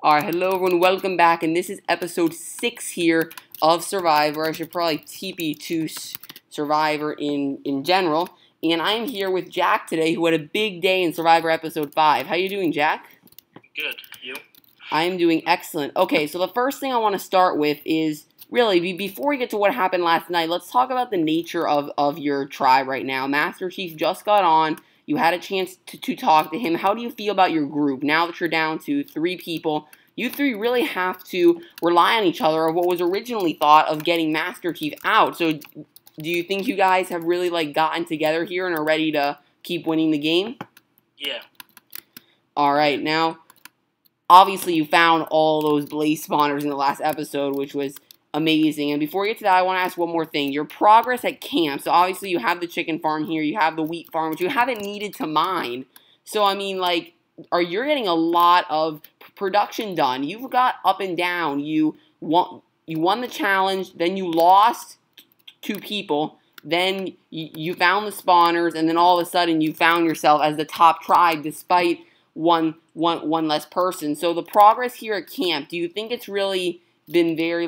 Alright, hello everyone, welcome back, and this is episode 6 here of Survivor. I should probably TP to Survivor in general. And I am here with Jack today, who had a big day in Survivor episode 5. How you doing, Jack? Good. You? I am doing excellent. Okay, so the first thing I want to start with is, really, before we get to what happened last night, let's talk about the nature of your tribe right now. Master Chief just got on. You had a chance to talk to him. How do you feel about your group now that you're down to 3 people? You 3 really have to rely on each other of what was originally thought of getting Master Chief out. So do you think you guys have really gotten together here and are ready to keep winning the game? Yeah. Alright, now, obviously you found all those blaze spawners in the last episode, which was amazing. And before we get to that, I want to ask one more thing. Your progress at camp. So obviously you have the chicken farm here, you have the wheat farm, which you haven't needed to mine. So I mean, are you getting a lot of production done? You've got up and down. You won the challenge, then you lost 2 people, then you found the spawners, and then all of a sudden you found yourself as the top tribe despite one less person. So the progress here at camp, do you think it's really been very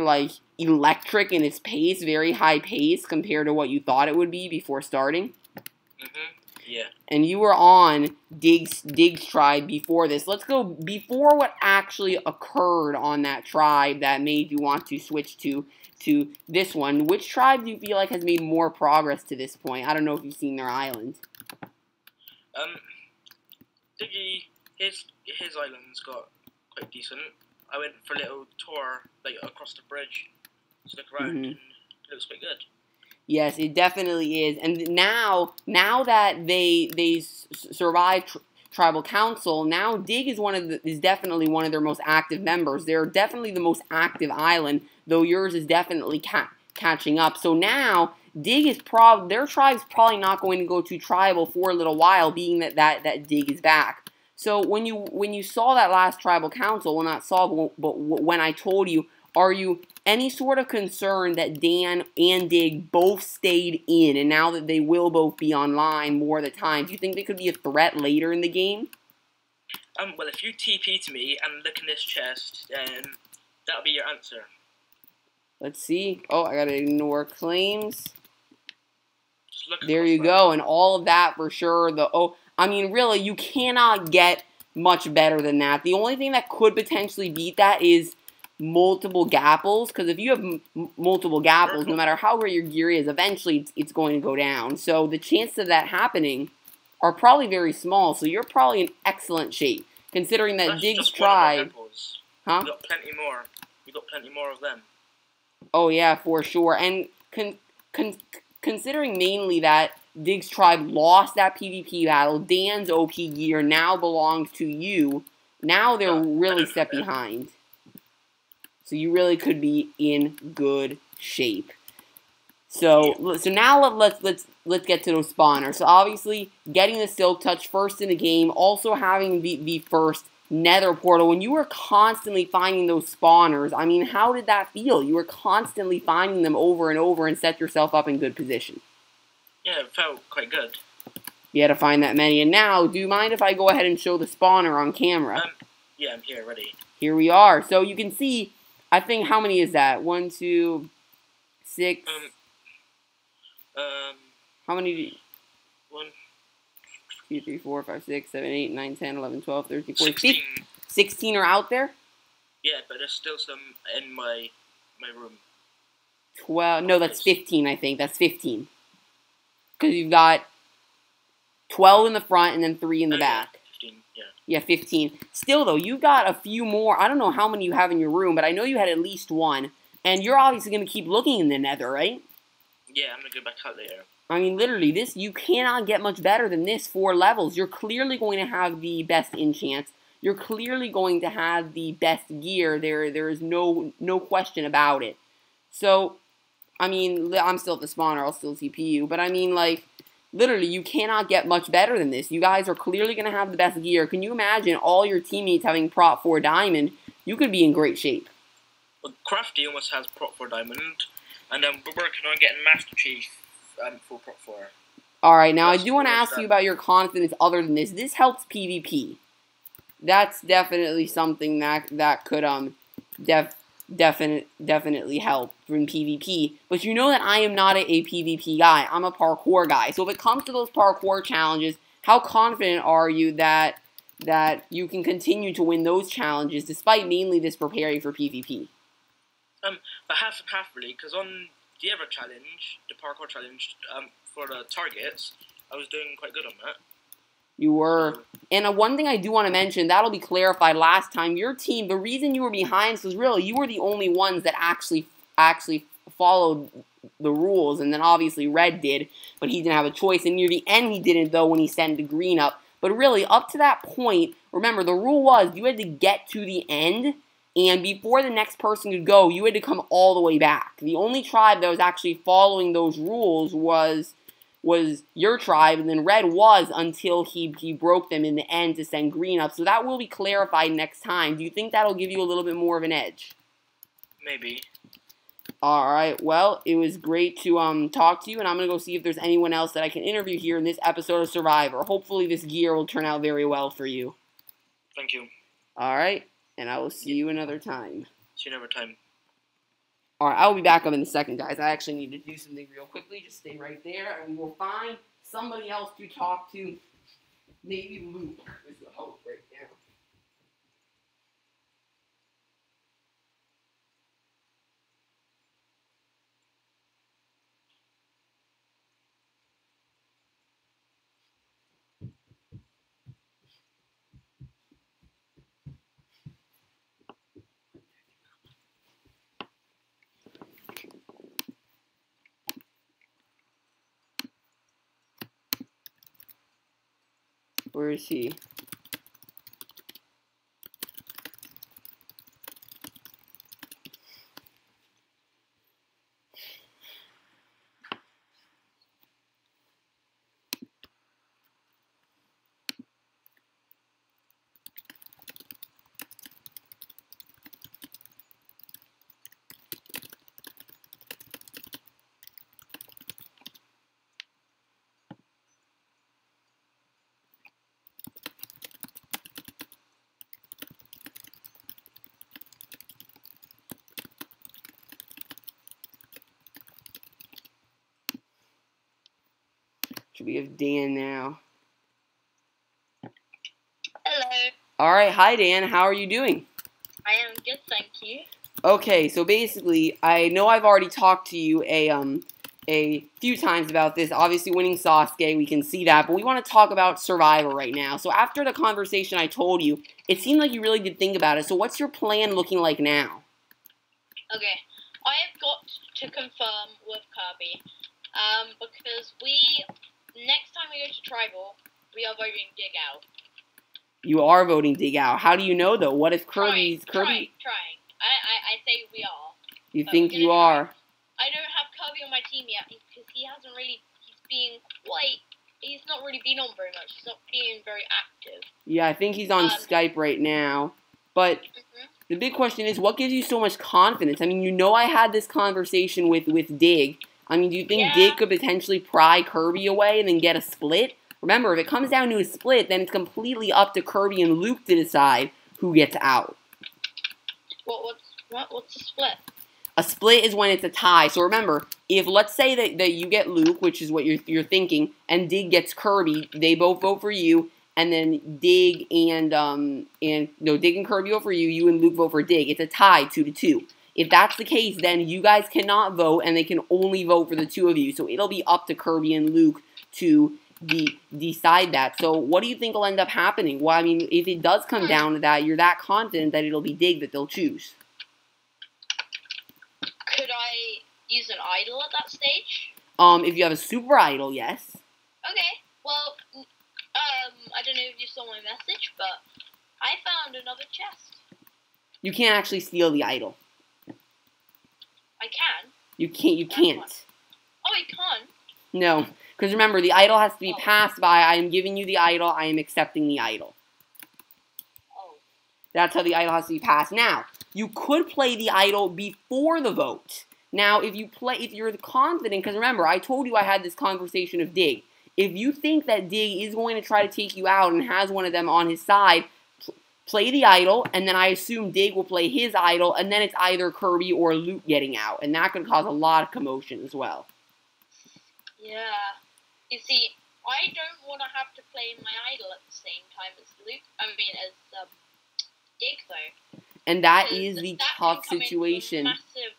electric in its pace, very high pace compared to what you thought it would be before starting? Yeah. And you were on Diggs tribe before this. Let's go before what actually occurred on that tribe that made you want to switch to this one. Which tribe do you feel like has made more progress to this point? I don't know if you've seen their island. Diggy, his island's got quite decent. I went for a little tour, across the bridge, to look around, and it looks quite good. Yes, it definitely is. And now that they survived Tribal Council, now Dig is definitely one of their most active members. They're definitely the most active island, though yours is definitely catching up. So now Dig is their tribe's probably not going to go to Tribal for a little while, being that Dig is back. So when you saw that last Tribal Council, well, not saw, but when I told you, are you any sort of concern that Dan and Dig both stayed in, and now that they will both be online more of the time, do you think they could be a threat later in the game? Well, if you TP to me and look in this chest, then that'll be your answer. Let's see. Oh, I gotta ignore claims. Just look there you go, and all of that for sure. I mean, really, you cannot get much better than that. The only thing that could potentially beat that is multiple gapples, because if you have multiple gapples, no matter how great your gear is, eventually it's going to go down. So the chances of that happening are probably very small, so you're probably in excellent shape, considering that Diggs tribe... Huh? We got plenty more. We got plenty more of them. Oh yeah, for sure. And considering mainly that Diggs tribe lost that PvP battle, Dan's OP gear now belongs to you. Now they're really set behind. So you really could be in good shape. So now let's get to those spawners. So obviously getting the Silk Touch first in the game, also having the first Nether portal. When you were constantly finding those spawners, I mean, how did that feel? You were constantly finding them over and over and set yourself up in good position. Yeah, it felt quite good. You had to find that many. And now, do you mind if I go ahead and show the spawner on camera? Yeah, I'm here, ready. Here we are. So you can see, I think, how many is that? 1, 2, 6. How many do you... 1, 2, 3, 4, 5, 6, 7, 8, 9, 10, 11, 12, 13, 14, 16. 16 are out there? Yeah, but there's still some in my room. 12, no, that's 15, I think. That's 15. Because you've got 12 in the front and then 3 in the back. 15, yeah. Yeah, 15. Still, though, you got a few more. I don't know how many you have in your room, but I know you had at least one. And you're obviously going to keep looking in the Nether, right? Yeah, I'm going to go back out there. I mean, literally, you cannot get much better than this 4 levels. You're clearly going to have the best enchants. You're clearly going to have the best gear. There is no question about it. So, I mean, I'm still at the spawner. I'll still TP you. But I mean, literally, you cannot get much better than this. You guys are clearly going to have the best gear. Can you imagine all your teammates having Prot 4 Diamond? You could be in great shape. Well, Crafty almost has Prot 4 Diamond. And then we're working on getting Master Chief for Prot 4. Alright, now I do want to ask you about your confidence other than this. This helps PvP. that's definitely something that could definitely help in PvP. But you know that I am not a PvP guy. I'm a parkour guy. So if it comes to those parkour challenges, how confident are you that you can continue to win those challenges despite mainly this preparing for PvP? But half and half really, because on the other challenge, the parkour challenge, for the targets, I was doing quite good on that. You were. And one thing I do want to mention, that'll be clarified last time, your team, the reason you were behind was really you were the only ones that actually followed the rules, and then obviously Red did, but he didn't have a choice, and near the end he didn't, though, when he sent the green up. But really, up to that point, remember, the rule was you had to get to the end, and before the next person could go, you had to come all the way back. The only tribe that was actually following those rules was your tribe, and then Red was until he broke them in the end to send green up. So that will be clarified next time. Do you think that'll give you a little bit more of an edge? Maybe. Alright, well, it was great to talk to you, and I'm going to go see if there's anyone else that I can interview here in this episode of Survivor. Hopefully this gear will turn out very well for you. Thank you. Alright, and I will see you another time. See you another time. Alright, I'll be back up in a second, guys. I actually need to do something real quickly. Just stay right there, and we'll find somebody else to talk to. Maybe Luke is the hope right now. Where is he? Should we have Dan now? Hello. Alright, hi Dan, how are you doing? I am good, thank you. Okay, so basically, I know I've already talked to you a few times about this. Obviously, winning Sasuke, we can see that, but we want to talk about Survivor right now. So after the conversation I told you, it seemed like you really did think about it. So what's your plan looking like now? Okay, I have got to confirm with Kirby, because next time we go to Tribal, we are voting Dig Out. You are voting Dig Out. How do you know, though? What if Trying. Kirby? I say we are. You think you are? I don't have Kirby on my team yet because he hasn't really. He's not really been on very much. He's not being very active. Yeah, I think he's on Skype right now. But the big question is, what gives you so much confidence? I mean, you know, I had this conversation with Dig. I mean, do you think Dig could potentially pry Kirby away and then get a split? Remember, if it comes down to a split, then it's completely up to Kirby and Luke to decide who gets out. What's a split? A split is when it's a tie. So remember, if let's say that you get Luke, which is what you're thinking, and Dig gets Kirby, they both vote for you, and then Dig and Kirby vote for you, you and Luke vote for Dig. It's a tie, 2-2. If that's the case, then you guys cannot vote, and they can only vote for the two of you. So it'll be up to Kirby and Luke to decide that. So what do you think will end up happening? Well, I mean, if it does come down to that, you're that confident that it'll be Dig that they'll choose. Could I use an idol at that stage? If you have a super idol, yes. Okay. Well, I don't know if you saw my message, but I found another chest. You can't actually steal the idol. I can. You can't. Oh, I can't? No, because remember, the idol has to be passed by, I am giving you the idol, I am accepting the idol. Oh. That's how the idol has to be passed. Now, you could play the idol before the vote. Now, if you're confident, because remember, I told you I had this conversation of Dig. If you think that Dig is going to try to take you out and has one of them on his side, play the idol, and then I assume Dig will play his idol, and then it's either Kirby or Luke getting out, and that could cause a lot of commotion as well. Yeah. You see, I don't want to have to play my idol at the same time as Dig, though. And that is the tough can come situation. into a massive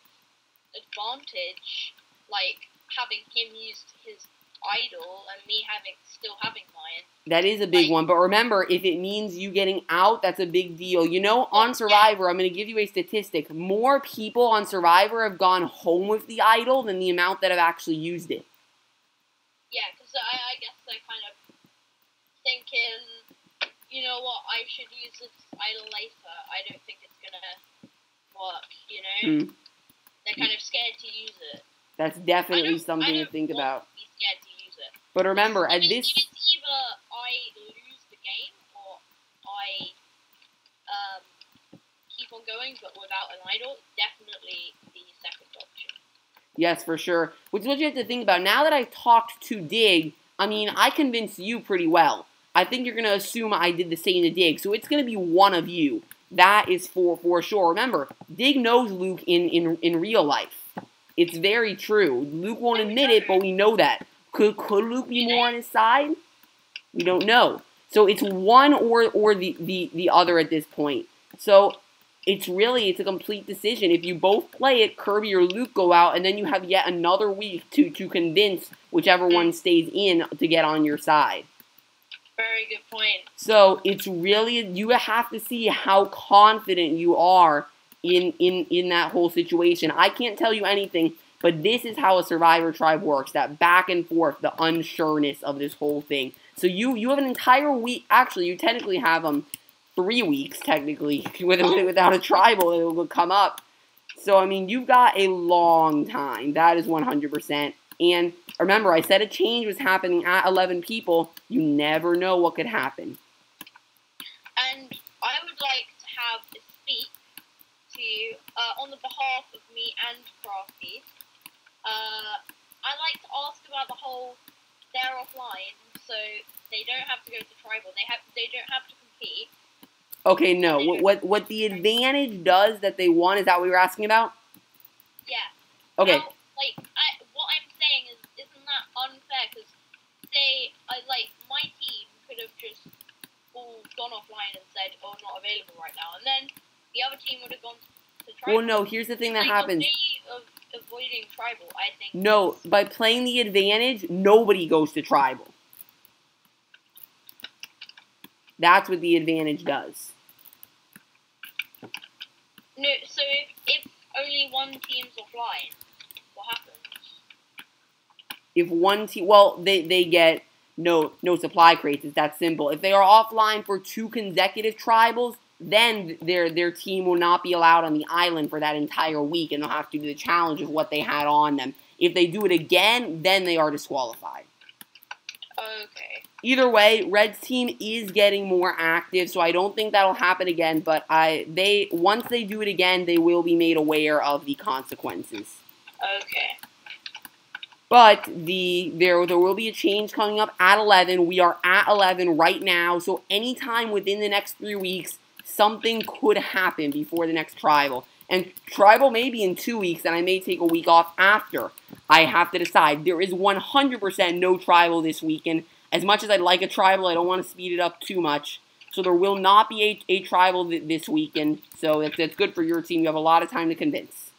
advantage, like having him use his idol and me still having mine. That is a big one, but remember, if it means you getting out, that's a big deal. You know, on Survivor, I'm going to give you a statistic. More people on Survivor have gone home with the idol than the amount that have actually used it. Yeah, because I guess they're kind of thinking, you know what, I should use this idol later. I don't think it's going to work, you know? They're kind of scared to use it. That's definitely something to think about. Be scared to use it. But remember, at this... It's either I lose the game or I keep on going, but without an idol. Definitely the second option. Yes, for sure. Which is what you have to think about. Now that I've talked to Dig, I mean, I convinced you pretty well. I think you're going to assume I did the same to Dig, so it's going to be one of you. That is for sure. Remember, Dig knows Luke in real life. It's very true. Luke won't admit it, but we know that. Could Luke be more on his side? We don't know. So it's one or the other at this point. So it's a complete decision. If you both play it, Kirby or Luke go out, and then you have yet another week to convince whichever one stays in to get on your side. Very good point. So it's really, you have to see how confident you are in that whole situation. I can't tell you anything, but this is how a Survivor tribe works. That back and forth, the unsureness of this whole thing. So you have an entire week. Actually, you technically have 3 weeks, technically, without a tribal. It will come up. So, I mean, you've got a long time. That is 100%. And remember, I said a change was happening at 11 people. You never know what could happen. And I would like to have a speak to, on the behalf of me and Crafty. I'd like to ask about the whole, they're offline, so they don't have to go to tribal. They don't have to compete. Okay, no. What the advantage does that they won, is that what you were asking about? Yeah. Okay. Now, what I'm saying is, isn't that unfair? Because, say, my team could have just all gone offline and said, oh, not available right now. And then the other team would have gone to tribal. Well, no, here's the thing that happens. Avoiding tribal, I think. No, by playing the advantage, nobody goes to tribal. That's what the advantage does. No, so if only one team's offline, what happens? If one team, well, they get no supply crates. It's that simple. If they are offline for 2 consecutive tribals, then their team will not be allowed on the island for that entire week, and they'll have to do the challenge of what they had on them. If they do it again, then they are disqualified. Okay. Either way, Red's team is getting more active, so I don't think that'll happen again, but once they do it again, they will be made aware of the consequences. Okay. But there will be a change coming up at 11. We are at 11 right now, so anytime within the next 3 weeks, something could happen before the next tribal. And tribal may be in 2 weeks, and I may take a week off after. I have to decide. There is 100% no tribal this weekend. As much as I'd like a tribal, I don't want to speed it up too much. So there will not be a tribal this weekend. So that's good for your team. You have a lot of time to convince.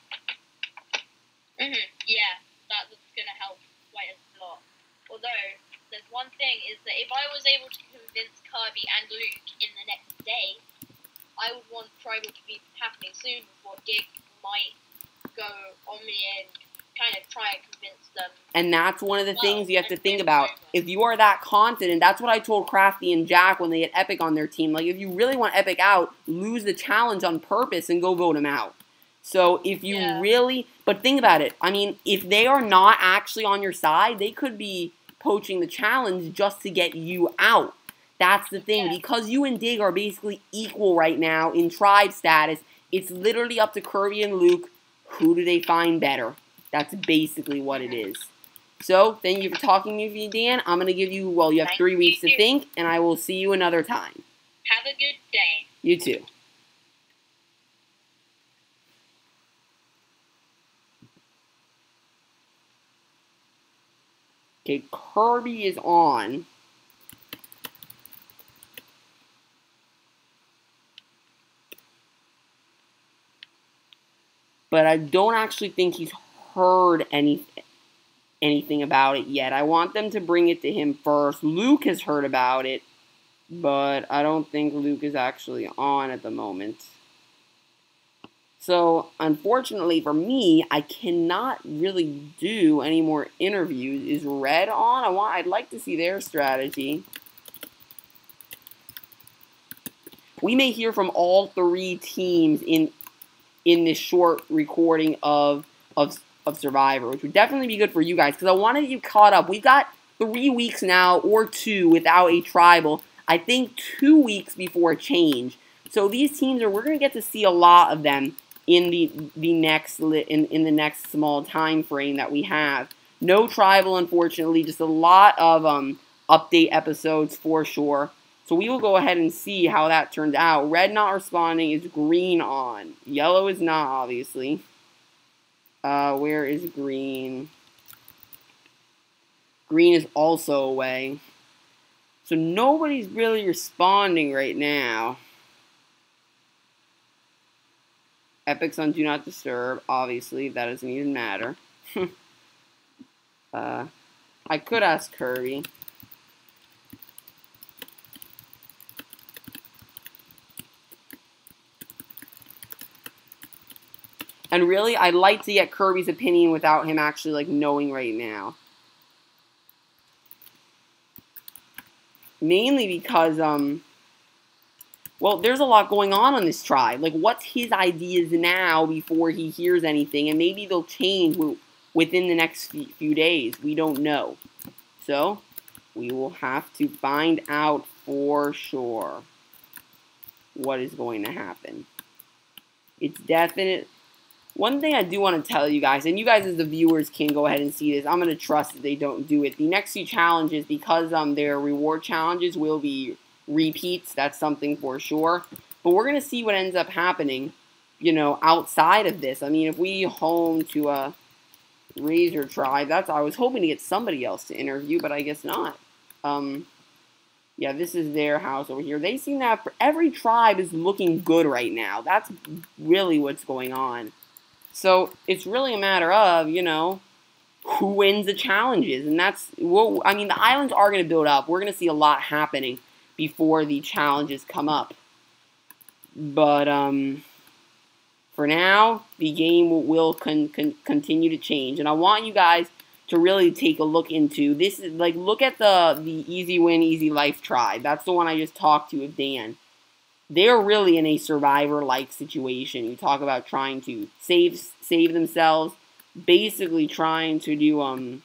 Yeah, that's going to help quite a lot. Although, there's one thing, is that if I was able to convince Kirby and Luke in the next day, I would want tribal to be happening soon before Dig might go on me and kind of try and convince them. And that's one of the things you have to think about. If you are that confident, that's what I told Crafty and Jack when they had Epic on their team. Like, if you really want Epic out, lose the challenge on purpose and go vote him out. So if you really, but think about it. I mean, if they are not actually on your side, they could be poaching the challenge just to get you out. That's the thing. Because you and Dig are basically equal right now in tribe status, it's literally up to Kirby and Luke. Who do they find better? That's basically what it is. So, thank you for talking to me, Dan. I'm going to give you, well, you have 3 weeks to think, and I will see you another time. Have a good day. You too. Okay, Kirby is on. But I don't actually think he's heard anything about it yet. I want them to bring it to him first. Luke has heard about it, but I don't think Luke is actually on at the moment. So, unfortunately for me, I cannot really do any more interviews. Is Red on? I'd like to see their strategy. We may hear from all three teams in this short recording of Survivor, which would definitely be good for you guys, because I want to get you caught up. We've got 3 weeks now, or 2, without a tribal. I think 2 weeks before a change. So these teams we're going to get to see a lot of them in the next small time frame that we have. No tribal, unfortunately, just a lot of update episodes for sure. So we will go ahead and see how that turned out. Red not responding. Is green on? Yellow is not, obviously. Where is green? Green is also away. So nobody's really responding right now. Epic's on Do Not Disturb, obviously. That doesn't even matter. I could ask Kirby. And really, I'd like to get Kirby's opinion without him actually, like, knowing right now. Mainly because, well, there's a lot going on this tribe. Like, what's his ideas now before he hears anything? And maybe they'll change within the next few days. We don't know. So, we will have to find out for sure what is going to happen. It's definite. One thing I do want to tell you guys, and you guys as the viewers can go ahead and see this, I'm going to trust that they don't do it. The next few challenges, because their reward challenges will be repeats, that's something for sure. But we're going to see what ends up happening, you know, outside of this. I mean, if we home to a Razor Tribe, I was hoping to get somebody else to interview, but I guess not. Yeah, this is their house over here. They seem to have, every tribe is looking good right now. That's really what's going on. So, it's really a matter of, you know, who wins the challenges. And that's, well, I mean, the islands are going to build up. We're going to see a lot happening before the challenges come up. But, for now, the game will continue to change. And I want you guys to really take a look into, this is, like, look at the Easy Win, Easy Life tribe. That's the one I just talked to with Dan. They're really in a Survivor-like situation. You talk about trying to save themselves, basically trying to do,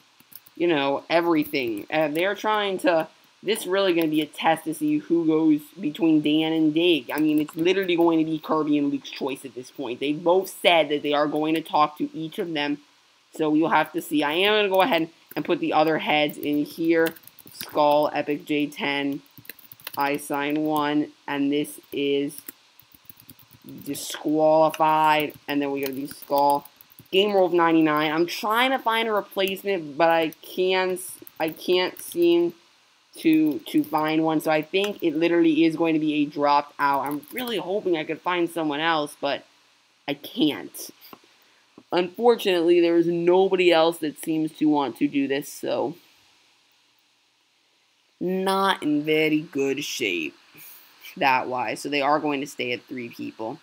you know, everything. They're trying to, this is really going to be a test to see who goes between Dan and Dig. I mean, it's literally going to be Kirby and Luke's choice at this point. They both said that they are going to talk to each of them, so you'll have to see. I am going to go ahead and put the other heads in here. Skull, Epic J10. I sign 1, and this is disqualified, and then we gotta do Skull. Game Roll of 99. I'm trying to find a replacement, but I can't seem to find one. So I think it literally is going to be a dropped out. I'm really hoping I could find someone else, but I can't. Unfortunately, there is nobody else that seems to want to do this, so not in very good shape that wise. So they are going to stay at 3 people.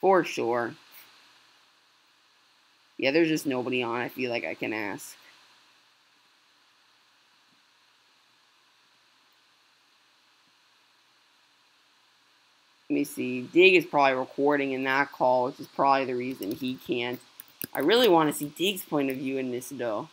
For sure. Yeah, there's just nobody on. I feel like I can ask. Let me see. Dig is probably recording in that call, which is probably the reason he can't. I really want to see Dig's point of view in this, though.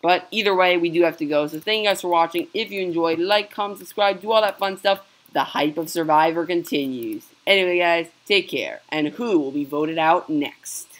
But either way, we do have to go. So thank you guys for watching. If you enjoyed, like, comment, subscribe, do all that fun stuff. The hype of Survivor continues. Anyway, guys, take care. And who will be voted out next?